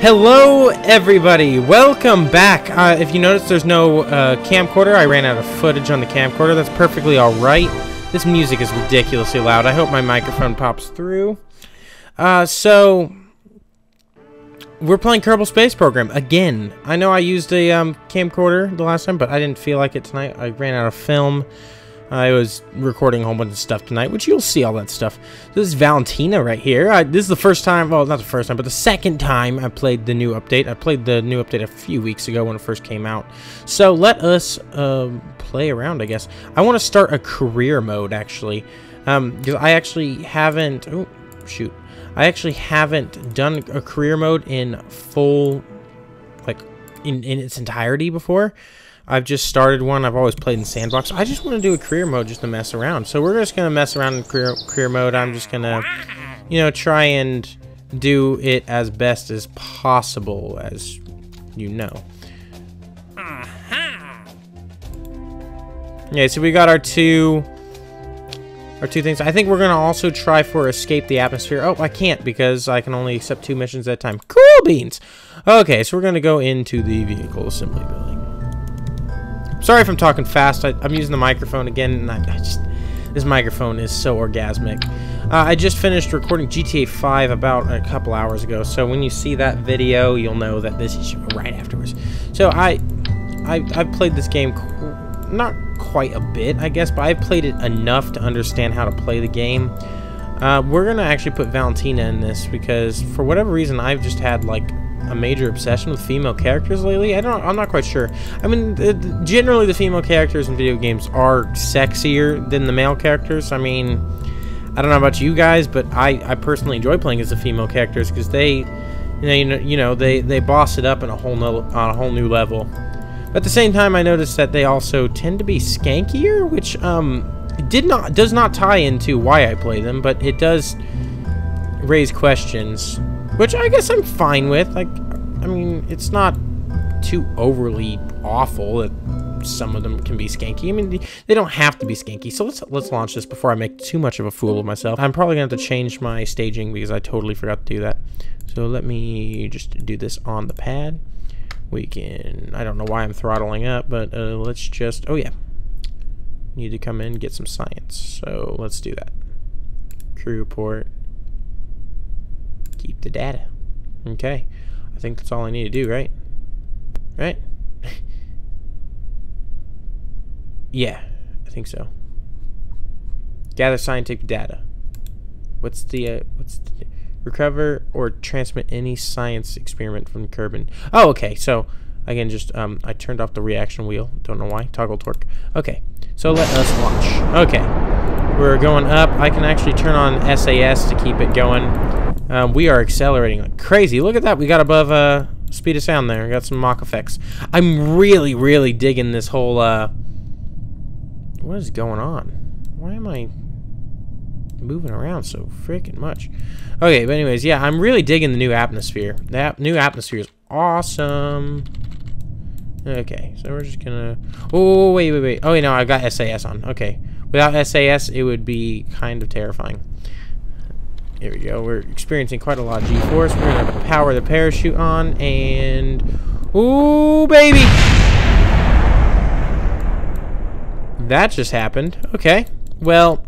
Hello everybody, welcome back. If you notice there's no camcorder, I ran out of footage on the camcorder. That's perfectly alright. This music is ridiculously loud. I hope my microphone pops through. So we're playing Kerbal Space Program again. I know I used a camcorder the last time, but I didn't feel like it tonight. I ran out of film. I was recording a whole bunch of stuff tonight, which you'll see all that stuff. This is Valentina right here. This is the first time, well, not the first time, but the second time I played the new update. I played the new update a few weeks ago when it first came out. So let us play around, I guess. I want to start a career mode, actually, because I actually haven't, oh, shoot. I actually haven't done a career mode in full, like, in its entirety before. I've just started one. I've always played in sandbox. I just want to do a career mode just to mess around. So we're just gonna mess around in career mode. I'm just gonna, you know, try and do it as best as possible, as you know. Yeah. So we got our two things. I think we're gonna also try for escape the atmosphere. Oh, I can't because I can only accept 2 missions at a time. Cool beans. Okay, so we're gonna go into the vehicle assembly building. Sorry if I'm talking fast. I'm using the microphone again, and this microphone is so orgasmic. I just finished recording GTA 5 about a couple hours ago, so when you see that video, you'll know that this is right afterwards. So I've played this game not quite a bit, I guess, but I've played it enough to understand how to play the game. We're gonna actually put Valentina in this because for whatever reason I've just had like a major obsession with female characters lately. I'm not quite sure. I mean, generally the female characters in video games are sexier than the male characters. I mean, I don't know about you guys, but I personally enjoy playing as the female characters because they, they boss it up in on a whole new level. But at the same time, I noticed that they also tend to be skankier, which does not tie into why I play them, but it does raise questions. Which I guess I'm fine with. Like, I mean, it's not too overly awful that some of them can be skanky. I mean, they don't have to be skanky. So let's launch this before I make too much of a fool of myself. I'm probably going to have to change my staging because I totally forgot to do that. So let me just do this on the pad. We can, I don't know why I'm throttling up, but let's just, oh yeah. Need to come in and get some science. So let's do that. Crew report. Keep the data. Okay. I think that's all I need to do, right? Right? Yeah, I think so. Gather scientific data. What's the recover or transmit any science experiment from Kerbal? Oh, okay. So again, just I turned off the reaction wheel. Don't know why. Toggle torque. Okay. So let us launch. Okay. We're going up. I can actually turn on SAS to keep it going. We are accelerating like crazy. Look at that. We got above speed of sound there. We got some Mach effects. I'm really, really digging this whole... what is going on? Why am I moving around so freaking much? Okay, but anyways, yeah, I'm really digging the new atmosphere. That new atmosphere is awesome. Okay, so we're just gonna... Oh, wait. Oh, wait, no, I've got SAS on. Okay. Without SAS, it would be kind of terrifying. Here we go. We're experiencing quite a lot of G-force. We're going to power the parachute on, and... Ooh, baby! That just happened. Okay. Well,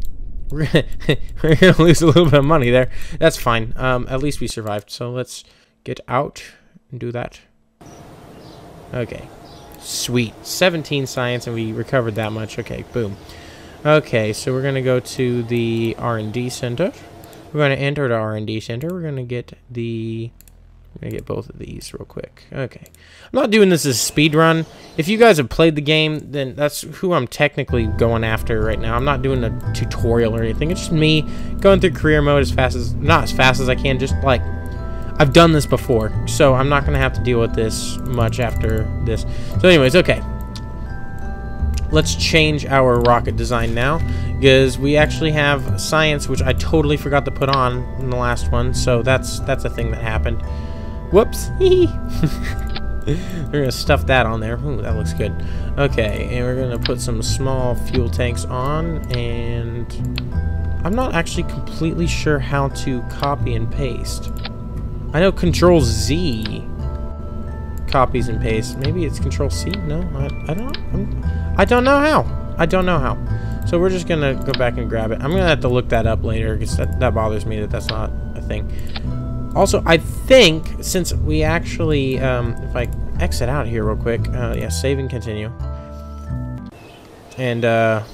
we're going to lose a little bit of money there. That's fine. At least we survived. So let's get out and do that. Okay. Sweet. 17 science, and we recovered that much. Okay, boom. Okay, so we're going to go to the R&D center. We're going to enter the R&D center. We're going to get both of these real quick. Okay. I'm not doing this as a speed run. If you guys have played the game, then that's who I'm technically going after right now. I'm not doing a tutorial or anything. It's just me going through career mode not as fast as I can, just like I've done this before. So I'm not going to have to deal with this much after this. So anyways, okay. Let's change our rocket design now, because we actually have science, which I totally forgot to put on in the last one. So that's a thing that happened. Whoops. We're gonna stuff that on there. Ooh, that looks good. Okay, and we're gonna put some small fuel tanks on, and I'm not actually completely sure how to copy and paste. I know Control Z copies and pastes. Maybe it's Control C. No, I don't know how. I don't know how. So we're just gonna go back and grab it. I'm gonna have to look that up later because that bothers me that that's not a thing. Also, I think since we actually, if I exit out here real quick, yeah, save and continue. And we're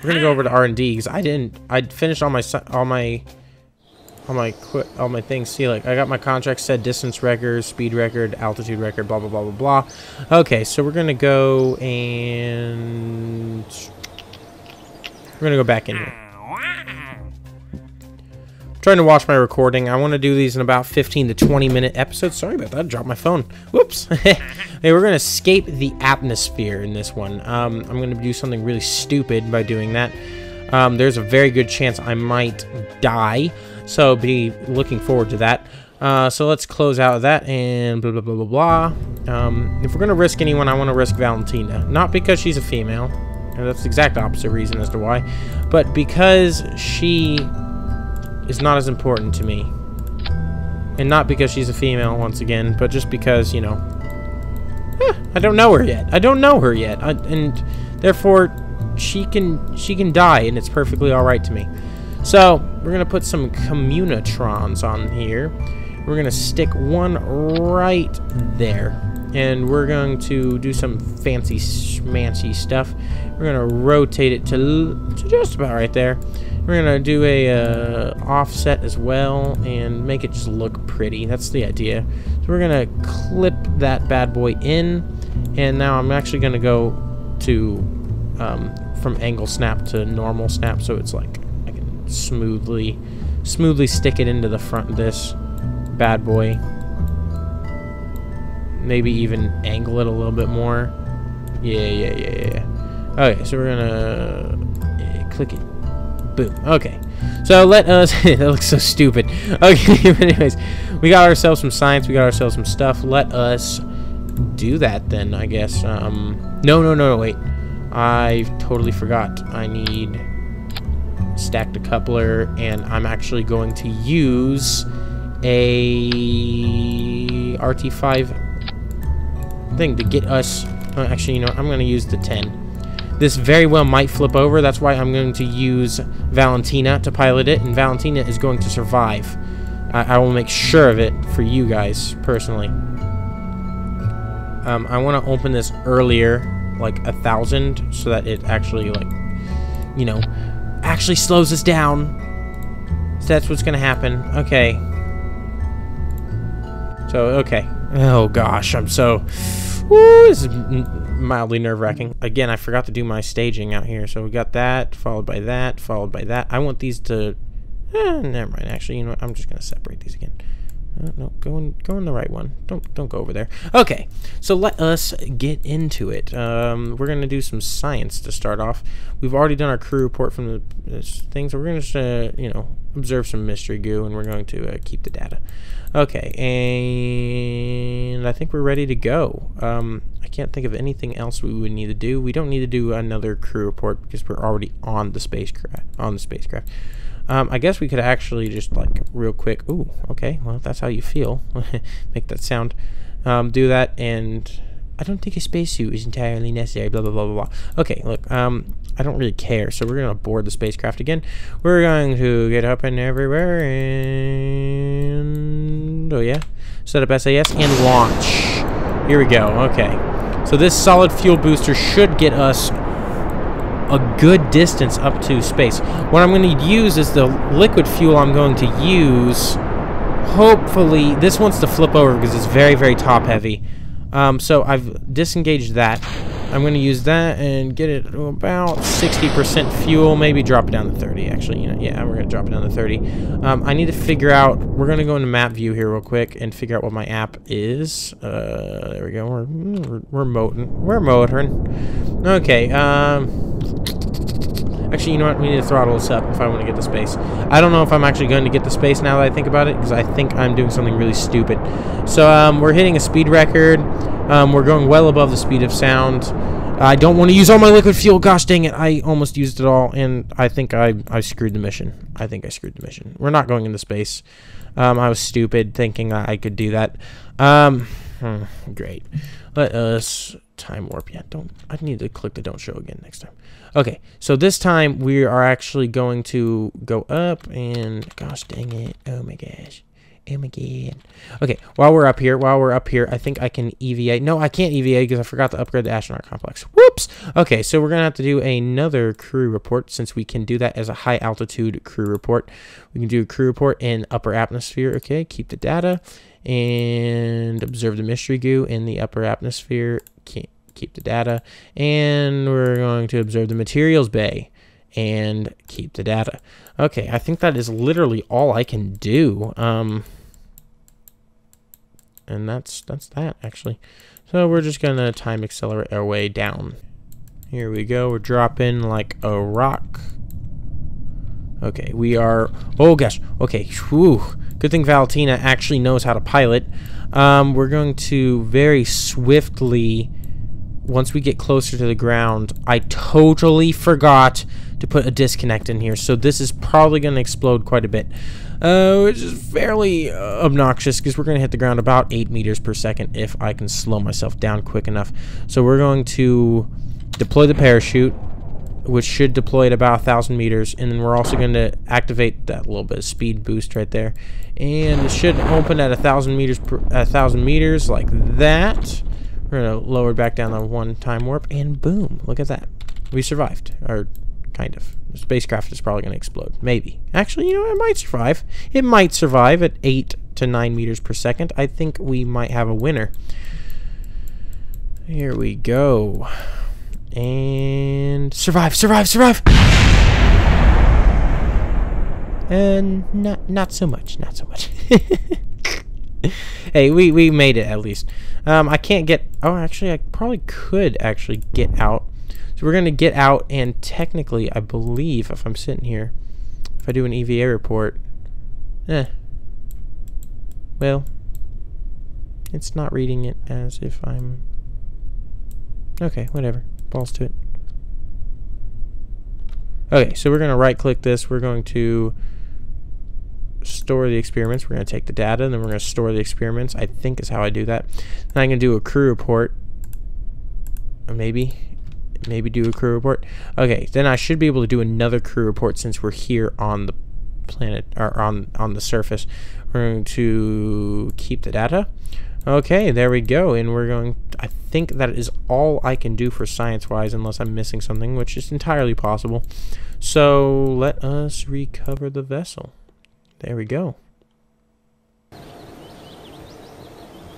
gonna go over to R&D because I'd finished all my things. See, like I got my contract set, distance record, speed record, altitude record, blah blah blah blah blah. Okay, so we're gonna go and we're gonna go back in here. I'm trying to watch my recording. I want to do these in about 15 to 20 minute episodes. Sorry about that. I dropped my phone. Whoops. Hey, we're gonna escape the atmosphere in this one. I'm gonna do something really stupid by doing that. There's a very good chance I might die. So be looking forward to that. So let's close out that and blah, blah, blah, blah, blah. If we're going to risk anyone, I want to risk Valentina. Not because she's a female. And that's the exact opposite reason as to why. But because she is not as important to me. And not because she's a female, once again. But just because, you know. I don't know her yet. I don't know her yet. And therefore, she can die. And it's perfectly alright to me. So, we're going to put some communitrons on here. We're going to stick one right there. And we're going to do some fancy schmancy stuff. We're going to rotate it to just about right there. We're going to do a offset as well and make it just look pretty. That's the idea. So we're going to clip that bad boy in. And now I'm actually going to go to from angle snap to normal snap, so it's like smoothly stick it into the front of this bad boy. Maybe even angle it a little bit more. Yeah. Okay, so we're gonna click it. Boom. Okay. So let us that looks so stupid. Okay, but anyways, we got ourselves some science, we got ourselves some stuff. Let us do that then, I guess. No, wait. I totally forgot. I need stacked a coupler, and I'm actually going to use a RT5 thing to get us. Actually, you know, I'm going to use the 10. This very well might flip over. That's why I'm going to use Valentina to pilot it, and Valentina is going to survive. I will make sure of it for you guys personally. I want to open this earlier, like 1,000, so that it actually, like, you know, actually slows us down. So that's what's gonna happen. Okay. So, okay. Oh gosh, I'm so... Woo, this is mildly nerve-wracking. Again, I forgot to do my staging out here. So we got that, followed by that, followed by that. I want these to... never mind. Actually, you know what? I'm just gonna separate these again. No, go in the right one. Don't go over there. Okay, so let us get into it. We're gonna do some science to start off. We've already done our crew report from the thing, so we're gonna just you know, observe some mystery goo, and we're going to keep the data. Okay, and I think we're ready to go. I can't think of anything else we would need to do. We don't need to do another crew report because we're already on the spacecraft. I guess we could actually just, like, real quick... Ooh, okay, well, if that's how you feel. Make that sound. Do that, and... I don't think a spacesuit is entirely necessary, blah, blah, blah, blah, blah. Okay, look, I don't really care, so we're going to board the spacecraft again. We're going to get up and everywhere, and... Oh, yeah? Set up SAS, and launch. Here we go, okay. So this solid fuel booster should get us a good distance up to space. What I'm going to use is the liquid fuel I'm going to use. Hopefully, this wants to flip over because it's very, very top heavy. So I've disengaged that. I'm going to use that and get it to about 60% fuel. Maybe drop it down to 30, actually. You know, yeah, we're going to drop it down to 30. I need to figure out... We're going to go into map view here real quick and figure out what my app is. There we go. We're motoring. Okay, actually, you know what? We need to throttle this up if I want to get to space. I don't know if I'm actually going to get to space now that I think about it, because I think I'm doing something really stupid. So, we're hitting a speed record. We're going well above the speed of sound. I don't want to use all my liquid fuel. Gosh dang it. I almost used it all, and I think I screwed the mission. I think I screwed the mission. We're not going into space. I was stupid thinking I could do that. Great. Let us time warp. Yeah, I need to click the don't show again next time. Okay, so this time we are actually going to go up, and gosh dang it. Oh my gosh. Oh my god. Okay, while we're up here, I think I can EVA. No, I can't EVA because I forgot to upgrade the astronaut complex. Whoops! Okay, so we're going to have to do another crew report since we can do that as a high altitude crew report. We can do a crew report in upper atmosphere. Okay, keep the data and observe the mystery goo in the upper atmosphere. Keep the data. And we're going to observe the materials bay and keep the data. Okay, I think that is literally all I can do. And that's that, actually. So we're just going to time accelerate our way down. Here we go. We're dropping like a rock. Okay, we are... Oh, gosh. Okay, whew. Good thing Valentina actually knows how to pilot. We're going to very swiftly... Once we get closer to the ground, I totally forgot to put a disconnect in here. So this is probably going to explode quite a bit. Which is fairly obnoxious because we're going to hit the ground about 8 meters per second if I can slow myself down quick enough. So we're going to deploy the parachute, which should deploy at about 1,000 meters. And then we're also going to activate that little bit of speed boost right there. And it should open at 1,000 meters like that. We're going to lower it back down to 1 time warp, and boom, look at that. We survived, or kind of. The spacecraft is probably going to explode. Maybe. Actually, you know, it might survive. It might survive at 8 to 9 meters per second. I think we might have a winner. Here we go. And survive, survive, survive! And not so much, not so much. Hey, we made it at least. I can't get... Oh, actually, I probably could actually get out. So we're going to get out, and technically, I believe, if I'm sitting here, if I do an EVA report... Well, it's not reading it as if I'm... Okay, whatever. Balls to it. Okay, so we're going to right-click this. We're going to... store the experiments. We're going to take the data, and then we're going to store the experiments. I think is how I do that. Then I'm going to do a crew report. Or maybe do a crew report. Okay, then I should be able to do another crew report since we're here on the planet, or on the surface. We're going to keep the data. Okay, there we go. And we're going... I think that is all I can do for science-wise, unless I'm missing something, which is entirely possible. So let us recover the vessel. There we go.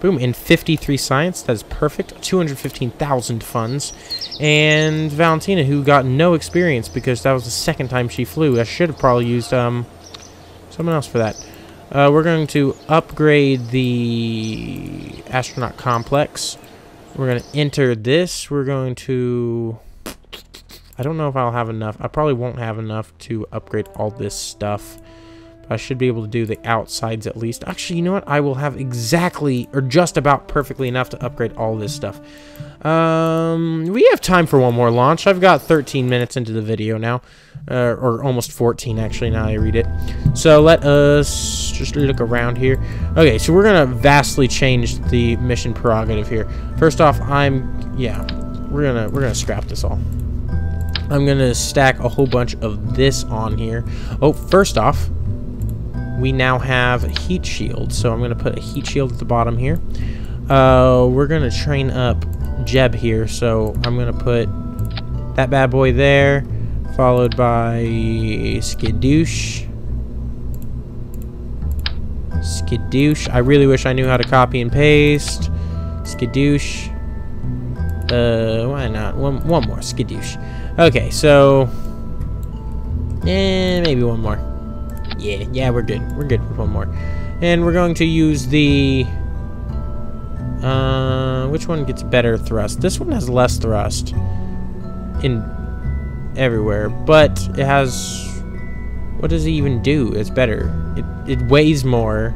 Boom, in 53 science, that's perfect. 215,000 funds. And Valentina, who got no experience because that was the second time she flew. I should have probably used someone else for that. We're going to upgrade the astronaut complex. We're going to enter this. We're going to... I don't know if I'll have enough. I probably won't have enough to upgrade all this stuff. I should be able to do the outsides at least. Actually, you know what? I will have exactly, or just about perfectly enough to upgrade all this stuff. We have time for one more launch. I've got 13 minutes into the video now. Or almost 14, actually, now I read it. So let us just look around here. Okay, so we're going to vastly change the mission prerogative here. First off, we're gonna scrap this all. I'm going to stack a whole bunch of this on here. Oh, first off, we now have a heat shield, so I'm going to put a heat shield at the bottom here. We're going to train up Jeb here, so I'm going to put that bad boy there, followed by Skidoosh. Skidoosh. I really wish I knew how to copy and paste. Skidoosh. Why not? One more. Skidoosh. Okay, so... maybe one more. Yeah, we're good. We're good with one more. And we're going to use the... which one gets better thrust? This one has less thrust in everywhere, but it has... What does it even do? It's better. It weighs more.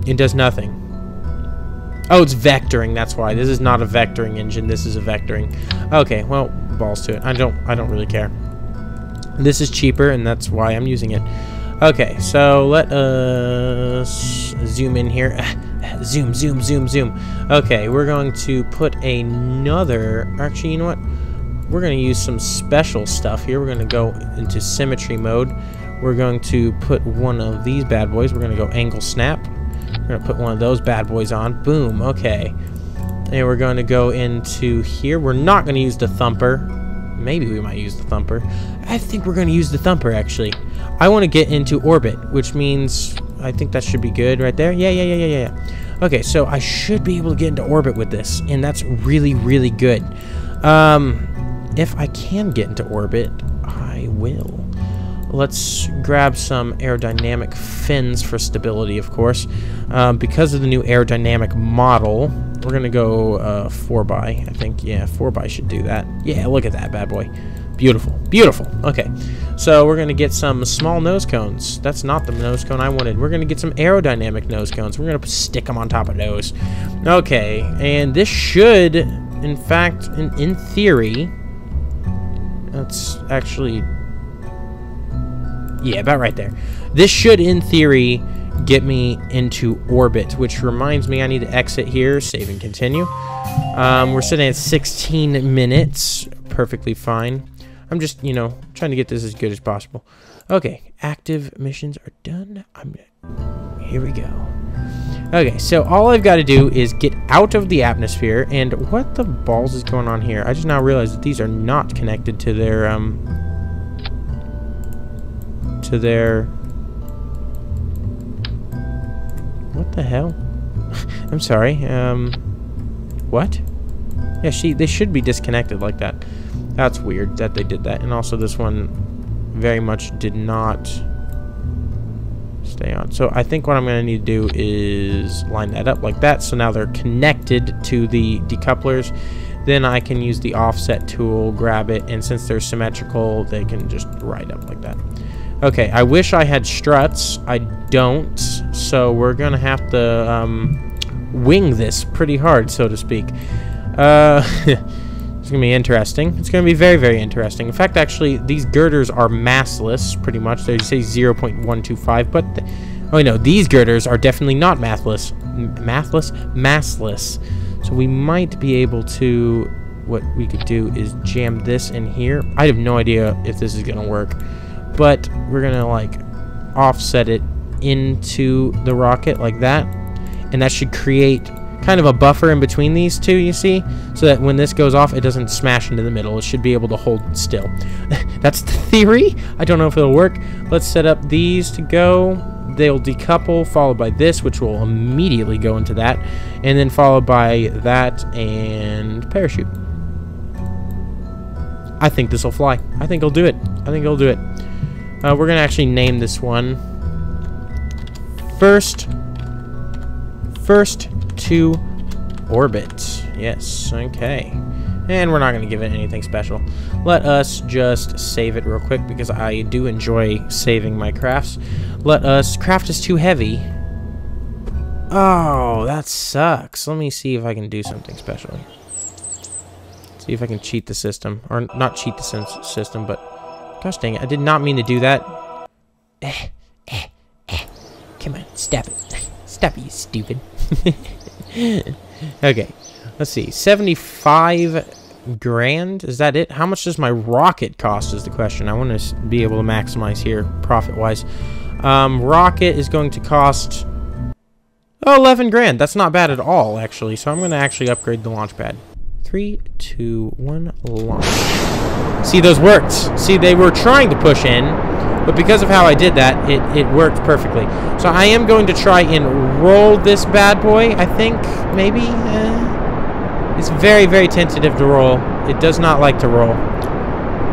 It does nothing. Oh, it's vectoring. That's why. This is not a vectoring engine. This is a vectoring. Okay, well, balls to it. I don't really care. This is cheaper, and that's why I'm using it. Okay, so let us zoom in here. Zoom, zoom, zoom, zoom. Okay, we're going to put another... Actually, you know what? We're going to use some special stuff here. We're going to go into symmetry mode. We're going to put one of these bad boys. We're going to go angle snap. We're going to put one of those bad boys on. Boom. Okay. And we're going to go into here. We're not going to use the thumper. Maybe we might use the thumper. I think we're going to use the thumper, actually. I want to get into orbit, which means I think that should be good right there. Yeah. Okay, so I should be able to get into orbit with this, and that's really, really good. If I can get into orbit, I will. Let's grab some aerodynamic fins for stability, of course. Because of the new aerodynamic model, we're going to go 4x, I think. Yeah, 4x should do that. Yeah, look at that bad boy. Beautiful. Beautiful. Okay, so we're going to get some small nose cones. That's not the nose cone I wanted. We're going to get some aerodynamic nose cones. We're going to stick them on top of those. Okay, and this should, in fact, in theory... That's actually... Yeah, about right there. This should, in theory, get me into orbit, which reminds me I need to exit here, save and continue. We're sitting at 16 minutes. Perfectly fine. I'm just, you know, trying to get this as good as possible. Okay, active missions are done. Here we go. Okay, so all I've got to do is get out of the atmosphere, and what the balls is going on here? I just now realized that these are not connected to their, what the hell? I'm sorry, what? Yeah, they should be disconnected like that. That's weird that they did that, and also this one very much did not... stay on. So I think what I'm going to need to do is line that up like that. So now they're connected to the decouplers. Then I can use the offset tool, grab it, and since they're symmetrical, they can just ride up like that. Okay, I wish I had struts. I don't. So we're going to have to wing this pretty hard, so to speak. It's going to be interesting. It's going to be very, very interesting. In fact, actually, these girders are massless, pretty much. They say 0.125, but... oh, no, these girders are definitely not massless. Massless. So we might be able to... what we could do is jam this in here. I have no idea if this is going to work. But we're going to, like, offset it into the rocket like that. And that should create... kind of a buffer in between these two, you see, so that when this goes off, it doesn't smash into the middle. It should be able to hold still. That's the theory. I don't know if it'll work. Let's set up these to go. They'll decouple, followed by this, which will immediately go into that, and then followed by that and parachute. I think this will fly. I think it'll do it. I think it'll do it. We're gonna actually name this one First to orbit. Yes, okay. And we're not going to give it anything special. Let us just save it real quick because I do enjoy saving my crafts. Let us... craft is too heavy. Oh, that sucks. Let me see if I can do something special. See if I can cheat the system. Or not cheat the system, but... gosh dang it, I did not mean to do that. Come on, stop it. Stop it, you stupid. Okay, let's see. 75 grand? Is that it? How much does my rocket cost is the question. I want to be able to maximize here, profit-wise. Rocket is going to cost... oh, 11 grand. That's not bad at all, actually. So I'm going to actually upgrade the launch pad. 3, 2, 1, launch. See, those worked. See, they were trying to push in, but because of how I did that, it worked perfectly. So I am going to try and roll this bad boy, I think, maybe. It's very, very tentative to roll. It does not like to roll.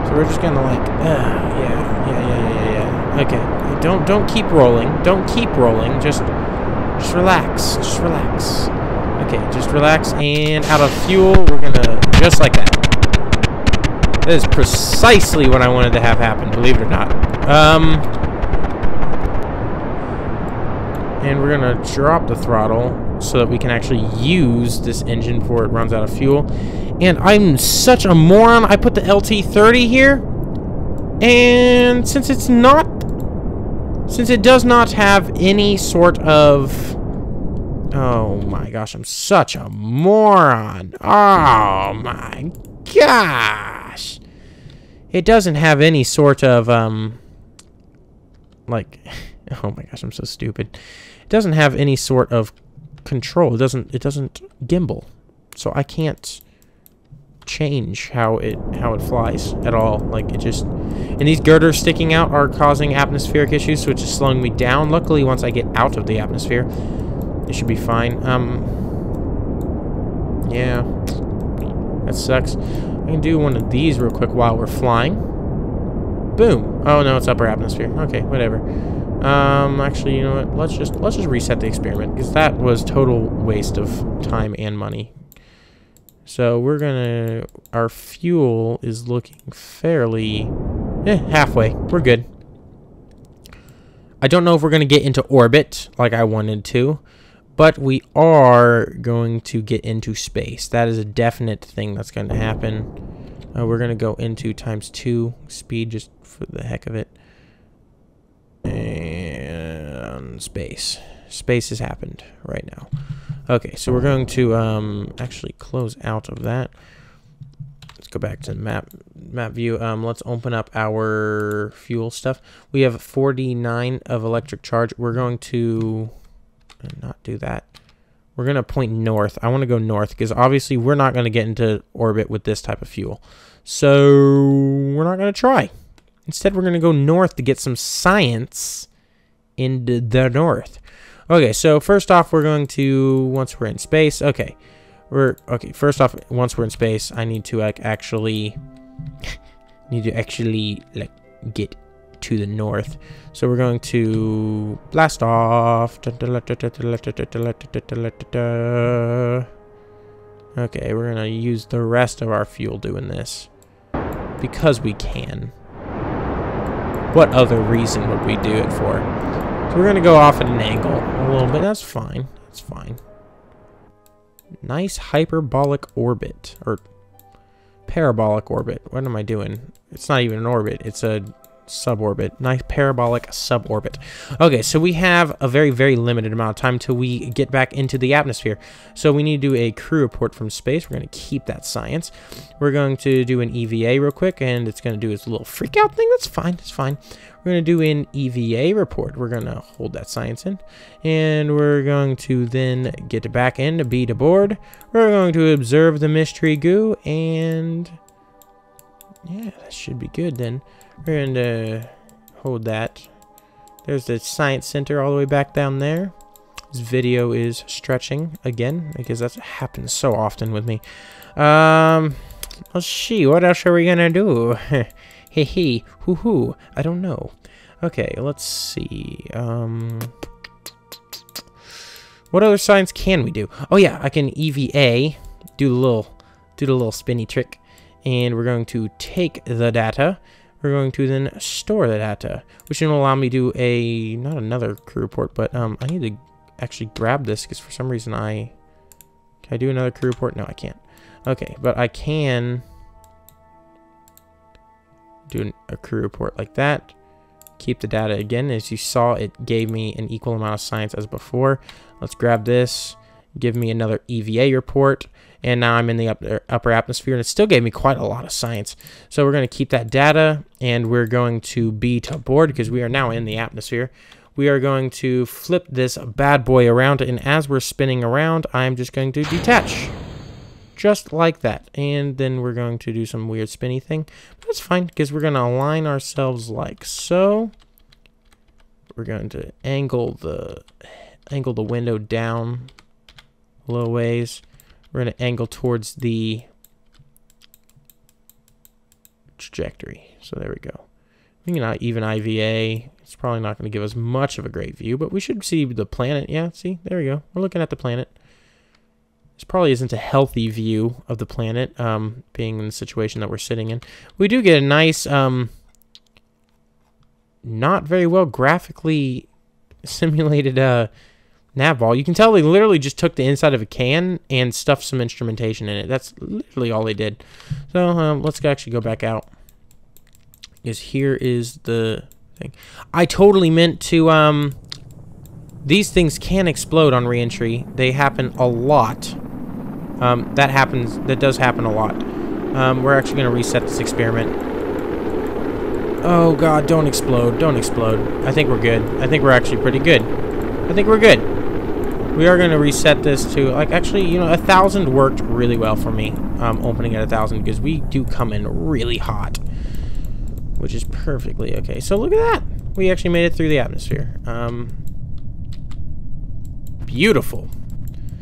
So we're just gonna like, yeah. Okay, don't keep rolling. Don't keep rolling. Just relax. Just relax. Okay, just relax. And out of fuel, we're gonna just like that. That is precisely what I wanted to have happen, believe it or not. And we're going to drop the throttle so that we can actually use this engine before it runs out of fuel. And I'm such a moron. I put the LT30 here. And since it does not have any sort of... Oh my gosh, I'm such a moron. Oh my gosh. It doesn't have any sort of, like... Oh my gosh, I'm so stupid. It doesn't have any sort of control. It doesn't gimbal. So I can't change how it flies at all. Like, it just... And these girders sticking out are causing atmospheric issues, so it's just slowing me down. Luckily, once I get out of the atmosphere, it should be fine. Yeah. That sucks. I can do one of these real quick while we're flying. Boom. Oh no, it's upper atmosphere. Okay, whatever. Actually, you know what? Let's just reset the experiment, because that was total waste of time and money. So we're gonna... Our fuel is looking fairly... halfway. We're good. I don't know if we're gonna get into orbit like I wanted to, but we are going to get into space. That is a definite thing that's going to happen. We're going to go into ×2 speed just for the heck of it. And space. Space has happened right now. Okay, so we're going to actually close out of that. Let's go back to the map view. Let's open up our fuel stuff. We have 49 of electric charge. We're going to... not do that. We're going to point north. I want to go north because obviously we're not going to get into orbit with this type of fuel. So we're not going to try. Instead, we're going to go north to get some science into the north. Okay, so first off, we're going to, once we're in space, okay, first off, once we're in space, I need to actually get to the north. So we're going to blast off. Okay, we're gonna use the rest of our fuel doing this because we can. What other reason would we do it for? So we're gonna go off at an angle a little bit. That's fine. That's fine. Nice hyperbolic orbit, or parabolic orbit. What am I doing? It's not even an orbit. It's a suborbit. Nice parabolic suborbit. Okay, so we have a very, very limited amount of time till we get back into the atmosphere. So we need to do a crew report from space. We're going to keep that science. We're going to do an EVA real quick, and it's going to do its little freak out thing. That's fine. It's fine. We're going to do an EVA report. We're going to hold that science in, and we're going to then get back in to be aboard. We're going to observe the mystery goo, and yeah, that should be good then. We're going to hold that. There's the science center all the way back down there. This video is stretching again because that happens so often with me. Let's see. What else are we going to do? Hey, hey, hoo-hoo. I don't know. Okay, let's see. What other science can we do? Oh, yeah, I can EVA. Do the little spinny trick. And we're going to take the data. We're going to then store the data, which will allow me to do not another crew report, but I need to actually grab this because for some reason can I do another crew report? No, I can't. Okay, but I can do a crew report like that. Keep the data again. As you saw, it gave me an equal amount of science as before. Let's grab this. Give me another EVA report, and now I'm in the upper atmosphere, and it still gave me quite a lot of science. So we're going to keep that data, and we're going to be to board because we are now in the atmosphere. We are going to flip this bad boy around, and as we're spinning around, I'm just going to detach. Just like that. And then we're going to do some weird spinny thing. But that's fine, because we're going to align ourselves like so. We're going to angle the window down a little ways. We're going to angle towards the trajectory. So there we go. We can even IVA. It's probably not going to give us much of a great view, but we should see the planet. Yeah, see? There we go. We're looking at the planet. This probably isn't a healthy view of the planet, being in the situation that we're sitting in. We do get a nice, not very well graphically simulated nav ball. You can tell they literally just took the inside of a can and stuffed some instrumentation in it. That's literally all they did. So let's actually go back out. Because here is the thing. I totally meant to, these things can explode on re-entry. They happen a lot. That does happen a lot. We're actually going to reset this experiment. Oh god, don't explode, don't explode. I think we're good. I think we're actually pretty good. I think we're good. We are going to reset this to, like, actually, you know, 1,000 worked really well for me. Opening at 1,000 because we do come in really hot. Which is perfectly okay. So look at that. We actually made it through the atmosphere. Beautiful.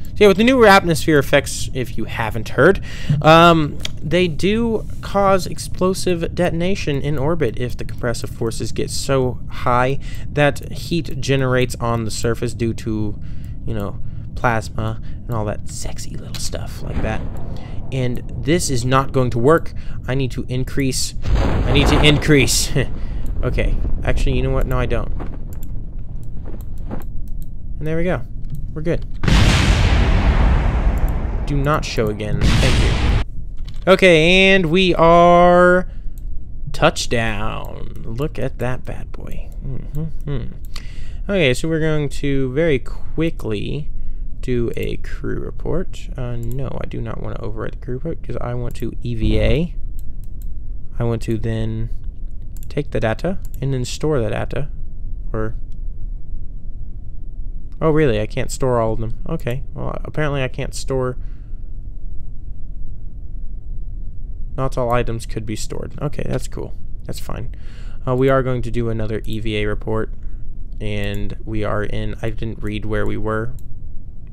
So yeah, with the new atmosphere effects, if you haven't heard, they do cause explosive detonation in orbit if the compressive forces get so high that heat generates on the surface due to, you know, plasma and all that sexy little stuff like that. And this is not going to work. I need to increase. Okay. Actually, you know what? No, I don't. And there we go. We're good. Do not show again. Thank you. Okay, and we are touchdown. Look at that bad boy. Okay, so we're going to very quickly do a crew report. No, I do not want to overwrite the crew report because I want to EVA. I want to then take the data and then store the data. Or, oh really, I can't store all of them. Okay, well apparently I can't store, not all items could be stored. Okay, that's cool, that's fine. We are going to do another EVA report, and we are in, I didn't read where we were.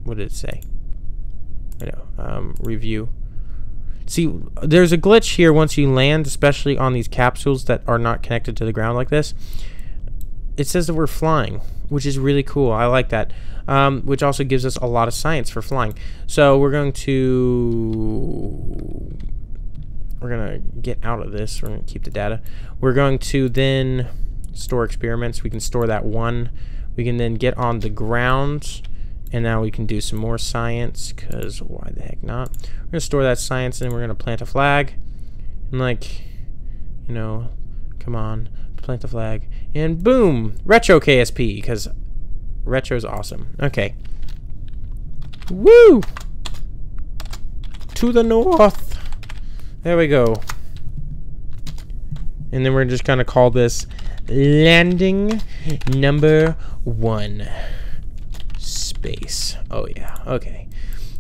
What did it say? I know. Review. See, there's a glitch here once you land, especially on these capsules that are not connected to the ground like this. It says that we're flying, which is really cool. I like that. Which also gives us a lot of science for flying. So we're going to get out of this. We're going to keep the data. We're going to then store experiments. We can store that one. We can then get on the ground. And now we can do some more science, because why the heck not? We're going to store that science, and then we're going to plant a flag. And, like, you know, come on, plant a flag. And boom! Retro KSP, because retro's awesome. Okay. Woo! To the north! There we go. And then we're just going to call this landing number 1. Space. Oh yeah, okay.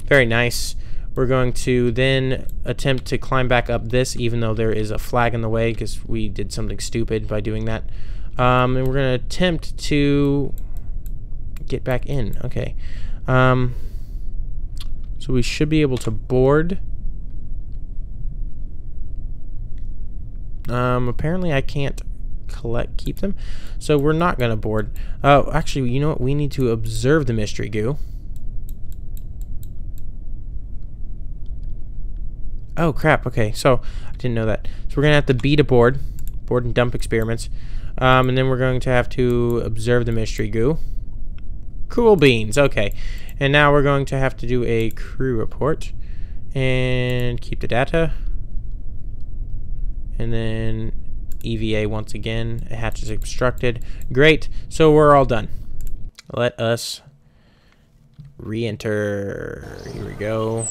Very nice. We're going to then attempt to climb back up this, even though there is a flag in the way, because we did something stupid by doing that. And we're going to attempt to get back in. Okay. So we should be able to board. Apparently I can't keep them, so we're not gonna board. Actually, you know what, we need to observe the mystery goo. Oh crap, okay, so I didn't know that. So we're gonna have to B to board and dump experiments, and then we're going to have to observe the mystery goo. Cool beans. Okay, and now we're going to have to do a crew report and keep the data, and then EVA once again. A hatch is obstructed. Great. So we're all done. Let us re-enter. Here we go.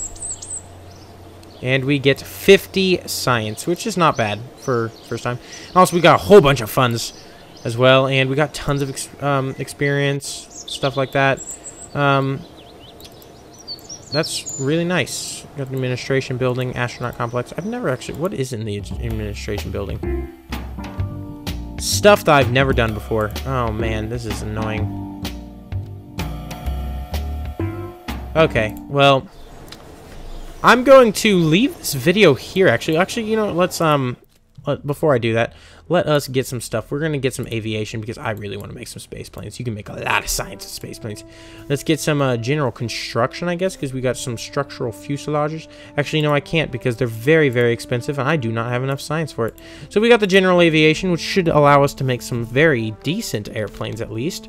And we get 50 science, which is not bad for first time. Also, we got a whole bunch of funds as well, and we got tons of experience, stuff like that. That's really nice. Got the administration building, astronaut complex. I've never actually... What is in the administration building? Stuff that I've never done before. Oh man, this is annoying. Okay, well, I'm going to leave this video here. Actually, you know, let's before I do that, let us get some stuff. We're gonna get some aviation because I really want to make some space planes. You can make a lot of science with space planes. Let's get some general construction, I guess, because we got some structural fuselages. Actually, no, I can't because they're very, very expensive, and I do not have enough science for it. So we got the general aviation, which should allow us to make some very decent airplanes at least.